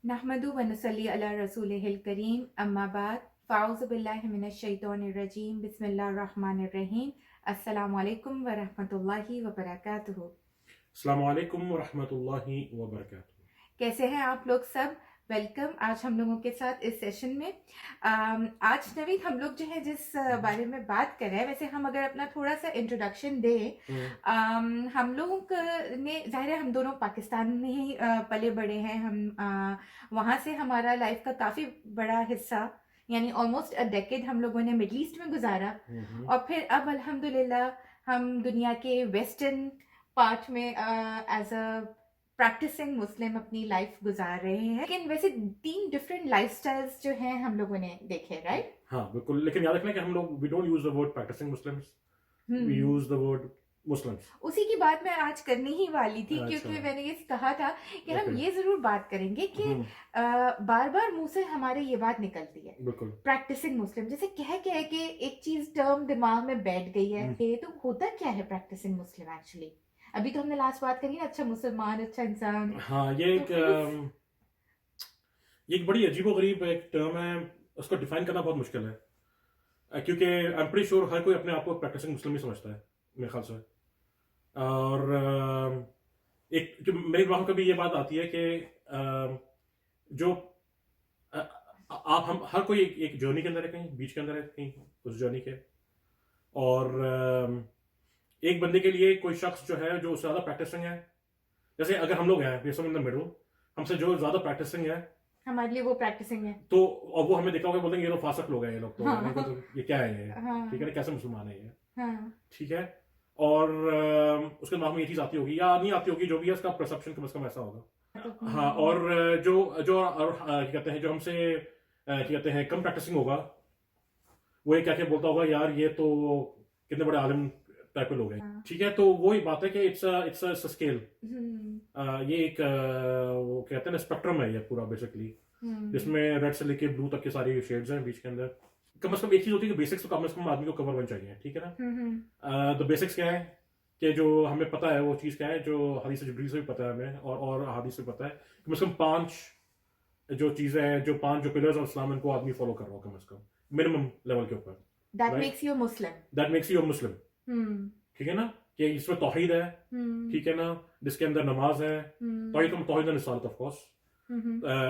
नहमदु व नसल्ली अला रसूलिहिल करीम अम्मा बाद फ़ाऊज़ु बिल्लाहि मिनश शैतानिर रजीम बिस्मिल्लाहिर रहमानिर रहीम अस्सलामु अलैकुम व रहमतुल्लाहि व बरकातुहू। अस्सलाम वालेकुम व रहमतुल्लाहि व बरकातुहू। कैसे हैं आप लोग सब? वेलकम आज हम लोगों के साथ इस सेशन में। आज नवीन हम लोग जो है जिस बारे में बात कर रहे हैं, वैसे हम अगर अपना थोड़ा सा इंट्रोडक्शन दें, हम लोगों ने ज़ाहिर है हम दोनों पाकिस्तान में ही पले बड़े हैं। हम वहाँ से हमारा लाइफ का काफ़ी बड़ा हिस्सा यानी ऑलमोस्ट अ डेकेड हम लोगों ने मिडल ईस्ट में गुजारा और फिर अब अल्हम्दुलिल्लाह हम दुनिया के वेस्टर्न पार्ट में एज अ प्रैक्टिसिंग मुस्लिम अपनी लाइफ गुजार रहे हैं। लेकिन वैसे 3 डिफरेंट लाइफस्टाइल्स जो हैं हम लोगों ने देखे, राइट? हाँ बिल्कुल, लेकिन याद रखना कि हम लोग we don't use the word practising Muslims, we use the word Muslims. उसी की बात मैं आज करने ही वाली थी, अच्छा। क्योंकि मैंने ये कहा था कि हम Okay. ये जरूर बात करेंगे कि बार बार मुंह से हमारे ये बात निकलती है बिल्कुल। प्रैक्टिसिंग मुस्लिम, जैसे कह के एक चीज टर्म दिमाग में बैठ गई है। ये तो होता क्या है प्रैक्टिसिंग मुस्लिम एक्चुअली? अभी तो हमने लास्ट बात करी ना, अच्छा मुसलमान, अच्छा इंसान। हाँ, ये एक बड़ी अजीबोगरीब एक टर्म है, उसको डिफाइन करना बहुत मुश्किल है, क्योंकि आई एम प्रीटी श्योर हर कोई अपने आप को प्रैक्टिसिंग मुस्लिम ही समझता है मेरे ख्याल से। और एक जो मेरे दिमाग में कभी ये बात आती है कि जो आप हम हर कोई एक जर्नी के अंदर है, कहीं बीच के अंदर है, कहीं उस जर्नी के। और एक बंदे के लिए कोई शख्स जो है जो ज़्यादा प्रैक्टिसिंग है, जैसे अगर हम लोग हैं वी इन द मिडल, हमसे जो ज़्यादा प्रैक्टिसिंग है हमारे लिए वो प्रैक्टिसिंग है, तो और वो हमें देखा होगा, बोलेंगे ये लोग फासक लोग हैं, ये लोग तो हाँ। इनको तो ये क्या है ये, हाँ, ठीक है ना, कैसे मुसलमान है ये, हाँ, ठीक है। और उसके दिमाग में ये चीज़ आती होगी या नहीं आती होगी, जो भी है उसका परसेप्शन कम से कम ऐसा होगा। तो हाँ, और जो जो और क्या कहते हैं, जो हमसे क्या कहते हैं कम प्रैक्टिसिंग होगा, वो ये क्या क्या बोलता होगा, यार ये तो कितने बड़े आलिम टाइप के लोग हैं, हाँ। ठीक है। तो वही बात है कि इट्स अ स्केल, ये एक वो कहते हैं ना स्पेक्ट्रम है ये पूरा बेसिकली, जिसमें रेड से लेके ब्लू तक के सारी शेड्स हैं बीच के अंदर। कम से कम एक चीज होती है कि बेसिक्स तो कम से कम आदमी को कवर होना चाहिए, ठीक है ना। तो बेसिक्स क्या है कि जो हमें पता है वो चीज़ क्या है, जो हदीस जिब्रील से भी पता है हमें और हदीस से पता है, कम से कम 5 जो चीज़ें हैं, जो 5 जो पिलर्स ऑफ इस्लाम, इनको आदमी फॉलो कर रहा हो कम से कम मिनिमम लेवल के ऊपर। That Right? Makes you Muslim. That makes you मुस्लिम, ठीक है ना, कि इसमें तौहीद है, ठीक है ना, जिसके अंदर नमाज है, तौहीद और रिसालत ऑफ कोर्स,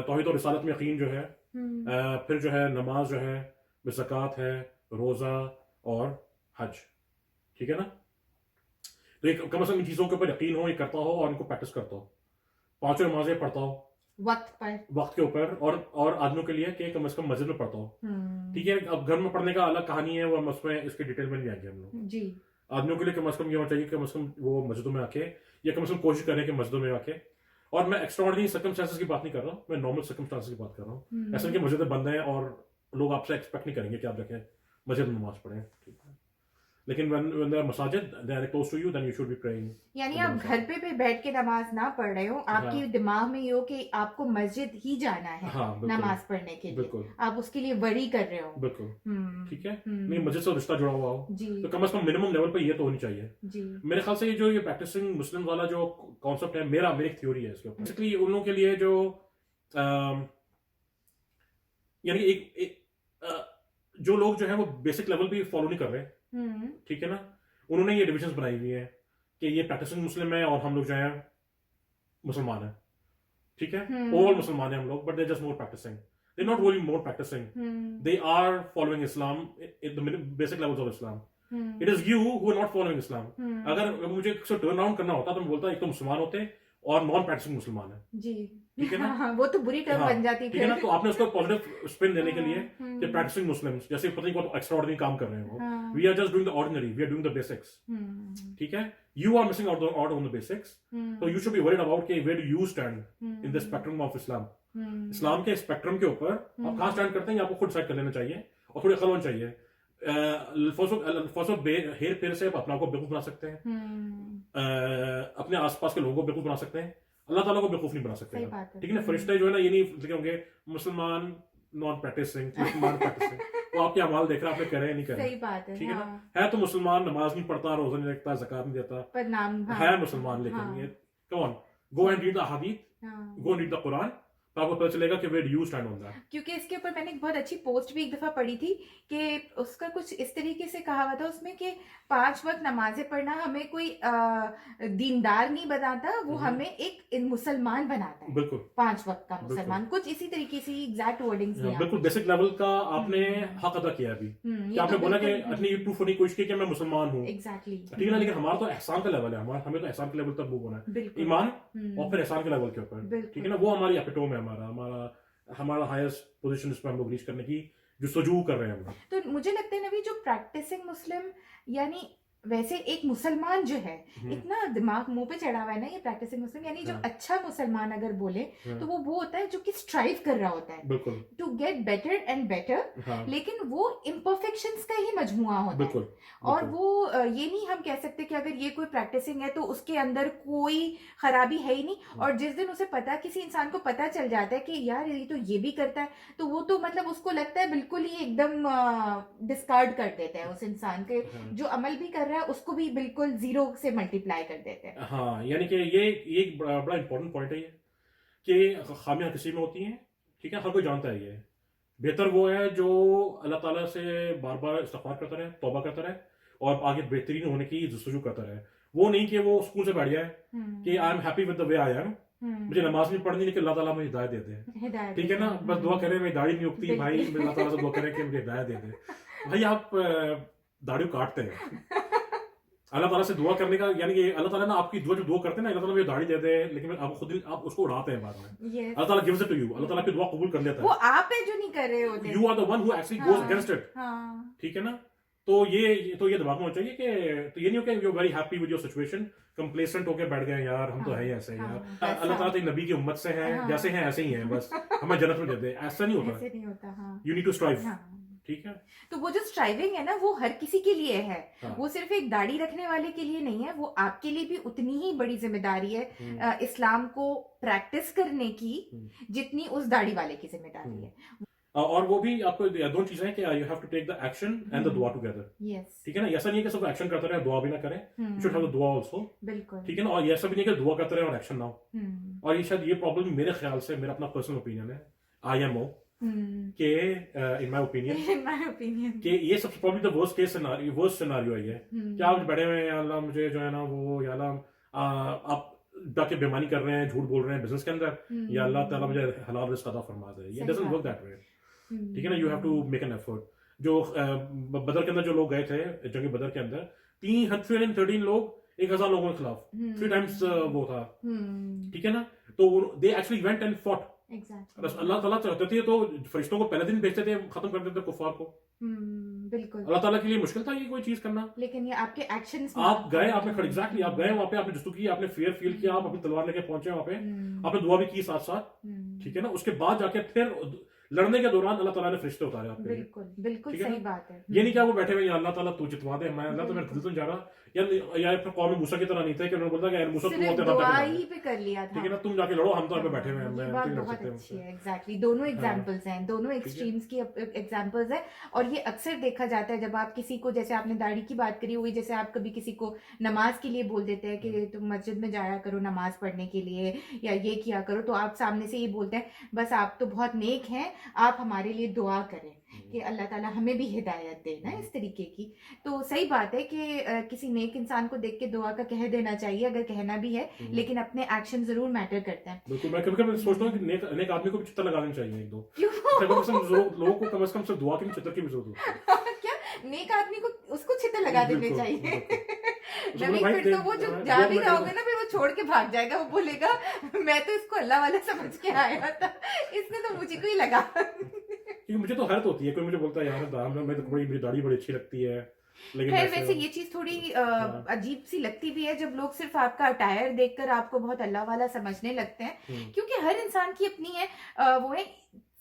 तौहीद और रिसालत में यकीन जो है, फिर जो है नमाज जो है, ज़कात है, रोज़ा और हज, ठीक है ना। तो एक कम से कम इन चीज़ों के ऊपर यकीन हो, ये करता हो और इनको प्रैक्टिस करता हो, 5 नमाजें पढ़ता हो वक्त के ऊपर, और आदमियों के लिए कि कम से कम मस्जिद में पढ़ता हो, ठीक है। अब घर में पढ़ने का अलग कहानी है, वो हम उसमें इसके डिटेल में नहीं आएंगे हम लोग जी। आदमियों के लिए कम से कम ये होना चाहिए कि कम से कम वो मस्जिदों में आके, या कम से कम कोशिश करें कि मस्जिदों में आके, और मैं एक्स्ट्राऑर्डिनरी सर्कमस्टेंसेस की बात नहीं कर रहा हूँ, मैं नॉर्मल सर्कमस्टेंसेस की बात कर रहा हूँ। ऐसा नहीं कि मस्जिदें बंद हैं और लोग आपसे एक्सपेक्ट नहीं करेंगे कि आप जाके मस्जिद में नमाज पढ़ें, ठीक है। लेकिन when there are masajid, they are close to you, then you should be praying। यानी आप घर पे भी बैठ के नमाज ना पढ़ रहे हो, आपके दिमाग में ये हो कि आपको मस्जिद ही जाना है नमाज पढ़ने के लिए, आप उसके लिए वरी कर रहे हो, बिल्कुल, ठीक है। नहीं, मस्जिद से रिश्ता जुड़ा हुआ हो तो कम से कम मिनिमम लेवल पे ये तो होनी चाहिए जी। मेरे ख्याल से जो ये प्रैक्टिसिंग मुस्लिम वाला जो कॉन्सेप्ट है, मेरी थ्योरी है इसके ऊपर, बेसिकली उन लोगों के लिए जो यानी जो लोग जो है वो बेसिक लेवल भी फॉलो नहीं कर रहे, ठीक है ना, उन्होंने ये डिविजन्स बनाई हुई है कि ये प्रैक्टिसिंग मुस्लिम है और हम लोग जो है मुसलमान है, ठीक है। ओवरऑल मुसलमान है हम लोग, but they just more practising, they not really more practising, they are following Islam in the basic levels of Islam. It is you who are not following Islam. अगर मुझे टर्न अराउंड करना होता तो मैं बोलता एक तो मुसलमान होते और नॉन प्रैक्टिसिंग मुसलमान है जी, ठीक है ना। हाँ, वो तो बुरी टर्म बन जाती, ठीक है ना। तो आपने उसको पॉजिटिव स्पिन देने के लिए कि प्रैक्टिसिंग मुस्लिम्स जैसे पता नहीं बहुत एक्स्ट्राऑर्डिनरी काम कर रहे हो, we are just doing the ordinary, we are doing the basics, ठीक है। You are missing out on the basics, तो you should be worried about कि where do you stand in the spectrum of Islam. इस्लाम के spectrum के ऊपर आप कहाँ स्टैंड करते हैं, आपको खुद डिसाइड कर लेना चाहिए और थोड़ी अकल होनी चाहिए। हेर फेर से आप अपने आप को बेवकूफ बना सकते हैं, अपने आसपास के लोगों को बेवकूफ बना सकते हैं, अल्लाह ताला को बेवकूफ नहीं बना सकते, ठीक है ना। फरिश्ते जो है ना, ये नहीं लिखे होंगे मुसलमान नॉन प्रैक्टिसिंग, मुसलमान प्रैक्टिसिंग, वो आपके अमाल देख रहा है, आपने करे नहीं करे, सही बात है, ठीक है ना। है तो मुसलमान, नमाज नहीं पढ़ता, रोजा नहीं रखता, ज़कात नहीं देता, पर नाम है मुसलमान, लेकिन ये come on, go and read the अहादीथ, go and read the Quran, तो आपको पता चलेगा कि where you stand on that. क्योंकि इसके ऊपर मैंने एक बहुत अच्छी पोस्ट भी एक दफ़ा पढ़ी थी कि उसका कुछ इस तरीके से कहा हुआ था उसमें कि 5 वक्त नमाजें पढ़ना हमें कोई दीनदार नहीं बनाता, वो हमें एक मुसलमान बनाता है। बिल्कुल 5 वक्त का मुसलमान, कुछ इसी तरीके से एग्जैक्ट वर्डिंग्स हैं बिल्कुल बेसिक लेवल का आपने हक अदा किया अभी कि आपने बोला कि अपनी प्रूफ होने की कोशिश की कि मैं मुसलमान हूँ। एग्जैक्टली ठीक है ना, लेकिन हमारा तो एहसान का लेवल है, हमें तो एहसान के लेवल तक मूव होना है, ईमान और फिर एहसान के लेवल के ऊपर। ठीक है ना, वो हमारी एपिटोम है, हमारा हाईएस्ट पोजीशन इस पर हम लोग रीच करने की जो सजू कर रहे हैं हम लोग। तो मुझे लगता है नबी जो प्रैक्टिसिंग मुस्लिम यानी वैसे एक मुसलमान जो है इतना दिमाग मुंह पे चढ़ा हुआ है ना ये प्रैक्टिसिंग मुस्लिम, यानी जो अच्छा मुसलमान अगर बोले तो वो होता है जो कि स्ट्राइव कर रहा होता है बिल्कुल to get better and better, लेकिन वो इम्परफेक्शंस का ही मजमुआ होता है। और वो ये नहीं हम कह सकते कि अगर ये कोई प्रैक्टिसिंग है तो उसके अंदर कोई खराबी है ही नहीं, और जिस दिन उसे पता किसी इंसान को पता चल जाता है कि यार ये तो ये भी करता है, तो वो तो मतलब उसको लगता है बिल्कुल ही एकदम डिस्कार्ड कर देता है उस इंसान के जो अमल भी कर रहा है, उसको भी बिल्कुल जीरो से मल्टीप्लाई कर देते हैं। हाँ, यानी कि ये एक बड़ा इंपॉर्टेंट पॉइंट है ये कि खामियां किसी में होती हैं। ठीक है, हर कोई जानता है ये। बेहतर वो है जो अल्लाह ताला से बार बार इस्तिग़फ़ार करता रहे, तौबा करता रहे और आगे बेहतरीन होने की जस्तजू करता रहे। वो नहीं कि वो सुकून से बैठ जाए कि I am happy with the way I am, मुझे नमाज नहीं पढ़नी, लेकिन अल्लाह ताला मुझे हिदायत दे दे। ठीक है ना, बस दुआ करें, मेरी दाढ़ी नहीं उगती भाई, अल्लाह ताला से दुआ करें कि मुझे हिदायत दे दे। भाई आप दाढ़ी काटते हैं, अल्लाह ताला से दुआ करने का यानी कि अल्लाह ताला ना आपकी दुआ करते हैं ना, अल्लाह ताला मुझे दाढ़ी दे दे, लेकिन आप खुद ही आप उसको उड़ाते हैं बाद में। अल्लाह ताला गिव्स इट टू यू, अल्लाह ताला की दुआ कबूल कर लेता है। वो आप है जो नहीं कर रहे होते, you are the one who actually goes against it. ठीक है ना, तो ये दिमाग में होना चाहिए कि तो ये नहीं हो कि you very happy with your situation, complacent होके बैठ गए यार हम तो है ही ऐसे ही यार, अल्लाह ताला तो नबी की उम्मत से हैं, जैसे हैं ऐसे ही हैं, बस हमें जन्नत में दे दे, ऐसा नहीं होता। You need to strive. ठीक है, तो वो जो स्ट्राइविंग है ना वो हर किसी के लिए है। वो सिर्फ एक दाढ़ी रखने वाले के लिए नहीं है, वो आपके लिए भी उतनी ही बड़ी जिम्मेदारी है इस्लाम को प्रैक्टिस करने की जितनी उस दाढ़ी वाले की जिम्मेदारी है। और वो भी आपको दोनों चीजें हैं कि you have to take the action and the दुआ टुगेदर। यस, ठीक है ना, ऐसा नहीं है कि सिर्फ एक्शन करते रहे दुआ भी ना करें, यू शुड हैव द दुआ आल्सो। बिल्कुल, ठीक है ना, और ये ऐसा भी नहीं कि दुआ करते रहे और एक्शन ना हो। और ये शायद ये प्रॉब्लम मेरे ख्याल से, मेरा अपना पर्सनल ओपिनियन है, IMO के इन माय ओपिनियन कि ये सबसे प्रॉब्लम द वर्स्ट सिनेरियो है ये कि आप बैठे हुए हैं, अल्लाह मुझे जो है ना वो या अल्लाह आप जाके बेईमानी कर रहे हैं, झूठ बोल रहे हैं बिजनेस के अंदर, या अल्लाह ताला मुझे हलाल रिस्क अता फरमा दे। ये डजंट वर्क दैट वे। ठीक है ना, you have to make an effort. जो बदर के अंदर जो लोग गए थे, जंग बदर के अंदर 313 लोग 1000 लोगों के खिलाफ 3 टाइम्स वो था। ठीक है ना, तो they actually went and fought. बस अल्लाह ताला चाहते थे तो फरिश्तों को पहले दिन भेजते थे, खत्म कर देते कुफार को। बिल्कुल, अल्लाह ताला के लिए मुश्किल था ये कोई चीज करना, लेकिन ये आपके एक्शंस, आप गए, आपने खड़े एग्जैक्टली आप गए वहां पे, आपने जस्तु की, आपने फियर फील किया, आप अपनी तलवार लेके पहुंचे वहां पे, आपने दुआ भी की साथ साथ। ठीक है ना, उसके बाद जाके फिर लड़ने के दौरान अल्लाह ताला ने फरिश्ते उतारे आपके लिए। बिल्कुल बिल्कुल सही बात है। ये नहीं क्या वो बैठे हुए अल्लाह ताला तू जितवा दे, मैं अल्लाह तो मेरा दिल तो जा रहा या फिर कौम मूसा की तरह नहीं थे कि उन्होंने बोला कि मूसा तू होते दुआ ही पे कर लिया था। ठीक है ना, तुम जाके लड़ो, हम तो यहाँ पे बैठे हुए हैं, ये बात बहुत अच्छी है। एग्जैक्टली, दोनों एग्जांपल्स हैं, दोनों एक्सट्रीम्स की एग्जांपल्स हैं। और ये अक्सर देखा जाता है जब आप किसी को, जैसे आपने दाढ़ी की बात करी हुई, जैसे आप कभी किसी को नमाज के लिए बोल देते हैं कि तुम मस्जिद में जाया करो नमाज पढ़ने के लिए या ये किया करो, तो आप सामने से ये बोलते हैं बस आप तो बहुत नेक हैं, आप हमारे लिए दुआ करें कि अल्लाह ताला हमें भी हिदायत देना, इस तरीके की। तो सही बात है कि किसी नेक इंसान को देख के दुआ का कह देना चाहिए अगर कहना भी है, लेकिन अपने एक्शन जरूर मैटर करते हैं। बिल्कुल, मैं कभी-कभी सोचता हूं कि नेक आदमी को भी चित्र लगा देना चाहिए एक दो। लोगों को कम से कम सिर्फ दुआ की चित्र की भी जरूरत होती है। क्या नेक आदमी को उसको चित्र लगा देने चाहिए? नबी फिर तो वो जो जा भी रहा होगा ना, फिर वो छोड़ के भाग जाएगा, वो बोलेगा मैं तो इसको अल्लाह वाला समझ के आया था, इसने तो मुझे को ही लगा। क्योंकि मुझे तो हैरत होती है, कोई मुझे बोलता है यार मैं तो मेरी दाढ़ी बड़ी अच्छी लगती है, लेकिन खैर वैसे ये चीज थोड़ी अजीब सी लगती भी है जब लोग सिर्फ आपका अटायर देखकर आपको बहुत अल्लाह वाला समझने लगते हैं, क्योंकि हर इंसान की अपनी है वो है।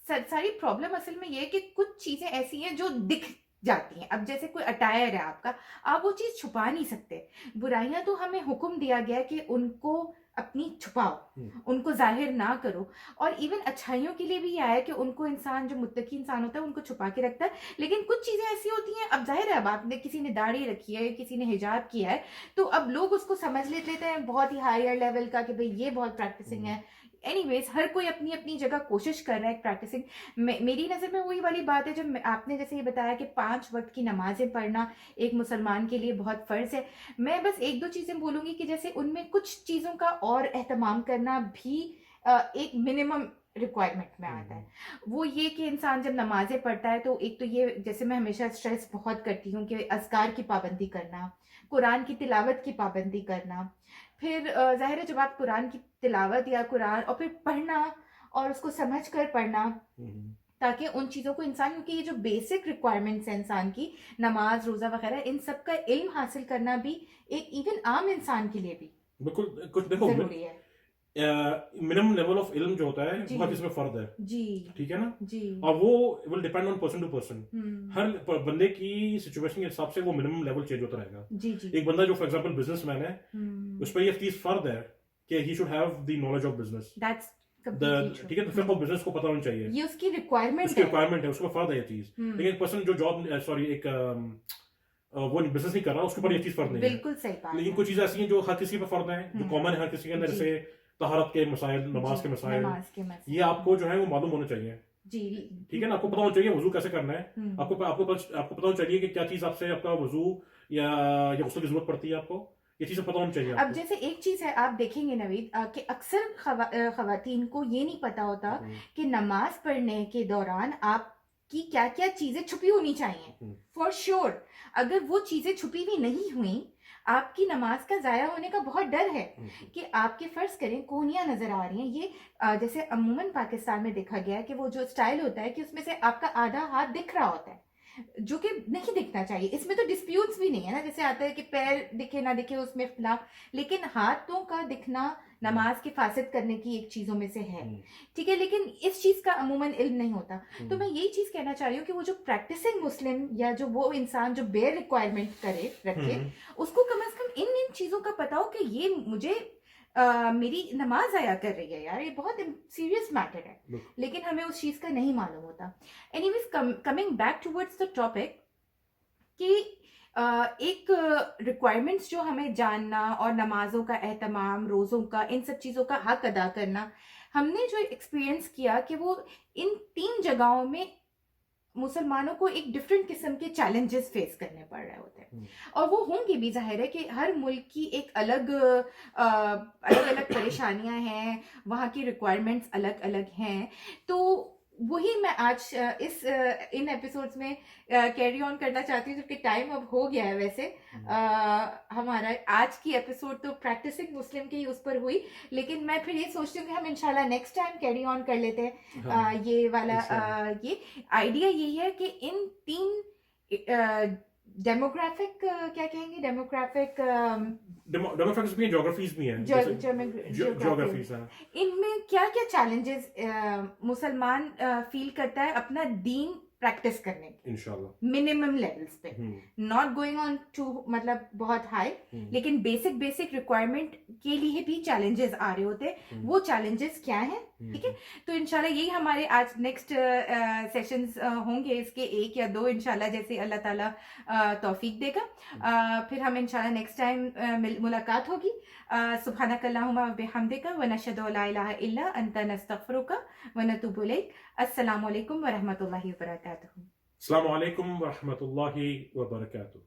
सारी प्रॉब्लम असल में ये है कि कुछ चीजें ऐसी हैं जो दिख जाती हैं। अब जैसे कोई अटायर है आपका, आप वो चीज छुपा नहीं सकते। बुराइयां तो हमें हुक्म दिया गया कि उनको अपनी छुपाओ, उनको जाहिर ना करो। और इवन अच्छाइयों के लिए भी यह है कि उनको इंसान, जो मुत्तकी इंसान होता है, उनको छुपा के रखता है। लेकिन कुछ चीजें ऐसी होती हैं, अब जाहिर है अब आपने किसी ने दाढ़ी रखी है, किसी ने हिजाब किया है, तो अब लोग उसको समझ लेते हैं बहुत ही हायर लेवल का कि भाई ये बहुत प्रैक्टिसिंग है, एनीवेज हर कोई अपनी अपनी जगह कोशिश कर रहा है प्रैक्टिसिंग। मेरी नज़र में वही वाली बात है जब आपने जैसे ये बताया कि 5 वक्त की नमाजें पढ़ना एक मुसलमान के लिए बहुत फ़र्ज़ है। मैं बस एक दो चीज़ें बोलूँगी कि जैसे उनमें कुछ चीज़ों का और एहतमाम करना भी एक मिनिमम रिक्वायरमेंट में आता है। वो ये कि इंसान जब नमाजें पढ़ता है तो एक तो ये, जैसे मैं हमेशा स्ट्रेस बहुत करती हूँ कि अज़कार की पाबंदी करना, कुरान की तिलावत की पाबंदी करना। फिर ज़ाहिर है जब आप कुरान की तिलावत या कुरान और फिर पढ़ना और उसको समझ कर पढ़ना, ताकि उन चीज़ों को इंसान, क्योंकि ये जो बेसिक रिक्वायरमेंट्स हैं इंसान की, नमाज रोज़ा वगैरह, इन सब का इल्म हासिल करना भी एक इवन आम इंसान के लिए भी बिल्कुल कुछ देखो ज़रूरी है। मिनिमम लेवल ऑफ इल्म जो होता है जी। बहुत इसमें फर्क है, जी ठीक है ना। जी। और वो will depend on person to person, हर बंदे की सिचुएशन के हिसाब से वो मिनिमम लेवल चेंज होता रहेगा। जी जी। एक बंदा जो फॉर एग्जांपल बिजनेसमैन है, उस पर ये चीज फर्क है कि he should have the knowledge of business, that's ठीक है, तो फिर बिजनेस को पता होना चाहिए, ये उसकी रिक्वायरमेंट उसकी है। रिक्वायरमेंट है, उसको फर्क है ये चीज। लेकिन एक पर्सन जो जॉब सॉरी एक वो बिजनेस नहीं कर रहा, उसके ऊपर ये चीज फर्क नहीं है। बिल्कुल सही बात लेकिन है। कुछ चीजें ऐसी हैं जो हर किसी पे फर्क है, जो कॉमन है हर किसी के अंदर, जी। जैसे तहरत के मसाइल, नमाज के मसाइल, नमाज के मसाइल, ये आपको जो है वो मालूम होना चाहिए, जी ठीक है ना। आपको पता होना चाहिए वजू कैसे करना है, आपको पता होना चाहिए कि क्या चीज आपसे आपका वजू या गुस्ल की जरूरत पड़ती है, आपको ये चीजें पता होनी चाहिए अब आपको। जैसे एक चीज है, आप देखेंगे नवीद कि अक्सर खवातीन को ये नहीं पता होता कि नमाज पढ़ने के दौरान आपकी क्या क्या चीजें छुपी होनी चाहिए। फॉर श्योर अगर वो चीजें छुपी हुई नहीं हुई, आपकी नमाज का जाया होने का बहुत डर है कि आपके फर्ज करें कोहनियां नजर आ रही हैं। ये जैसे अमूमन पाकिस्तान में देखा गया है कि वो जो स्टाइल होता है कि उसमें से आपका आधा हाथ दिख रहा होता है, जो कि नहीं दिखना चाहिए। इसमें तो डिस्प्यूट्स भी नहीं है ना, जैसे आता है कि पैर दिखे ना दिखे उसमें इख्तिलाफ, लेकिन हाथों का दिखना नमाज के फासिद करने की एक चीजों में से है, ठीक है। लेकिन इस चीज का अमूमन इल्म नहीं होता। तो मैं यही चीज कहना चाह रही हूँ कि वो जो प्रैक्टिसिंग मुस्लिम या जो वो इंसान जो बेयर रिक्वायरमेंट करे रखे, उसको कम से कम इन इन चीजों का पता हो कि ये मुझे मेरी नमाज आया कर रही है यार, ये बहुत सीरियस मैटर है, लेकिन हमें उस चीज का नहीं मालूम होता। Anyways coming back towards the topic कि एक रिक्वायरमेंट्स जो हमें जानना और नमाजों का एहतमाम, रोज़ों का, इन सब चीज़ों का हक अदा करना, हमने जो एक्सपीरियंस किया कि वो इन 3 जगहों में मुसलमानों को एक डिफरेंट किस्म के चैलेंजेस फेस करने पड़ रहे होते हैं, और वो होंगे भी। जाहिर है कि हर मुल्क की एक अलग अलग परेशानियां हैं, वहाँ की रिक्वायरमेंट्स अलग अलग हैं। तो वही मैं आज इस इन एपिसोड्स में कैरी ऑन करना चाहती हूँ, क्योंकि टाइम अब हो गया है। वैसे हमारा आज की एपिसोड तो प्रैक्टिसिंग मुस्लिम की उस पर हुई, लेकिन मैं फिर ये सोचती हूँ कि हम इंशाल्लाह नेक्स्ट टाइम कैरी ऑन कर लेते हैं। ये वाला ये आइडिया यही है कि इन 3 डेमोग्राफिक क्या कहेंगे, डेमोग्राफिक्स भी हैं, ज्योग्राफीज भी हैं, ज्योग्राफीज हैं। इनमें क्या क्या चैलेंजेस मुसलमान फील करता है अपना दीन प्रैक्टिस करने की, इंशाल्लाह मिनिमम लेवल्स पे, नॉट गोइंग ऑन टू मतलब बहुत हाई, लेकिन बेसिक रिक्वायरमेंट के लिए भी चैलेंजेस आ रहे होते हैं। वो चैलेंजेस क्या हैं, ठीक है। तो इंशाल्लाह यही हमारे आज नेक्स्ट सेशंस होंगे, इसके 1 या 2 इंशाल्लाह, जैसे अल्लाह ताला तौफीक देगा। फिर हम इंशाल्लाह नेक्स्ट टाइम मुलाकात होगी। सुब्हानकल्लाहुम्मा व बिहम्दिका व नशहदु अला इलाहा इल्ला अंता नस्तगफिरुका व नतूबु इलैक। अस्सलामु अलैकुम व रहमतुल्लाहि व बरकातुहू। अस्सलामु अलैकुम व रहमतुल्लाहि व बरकातुहू।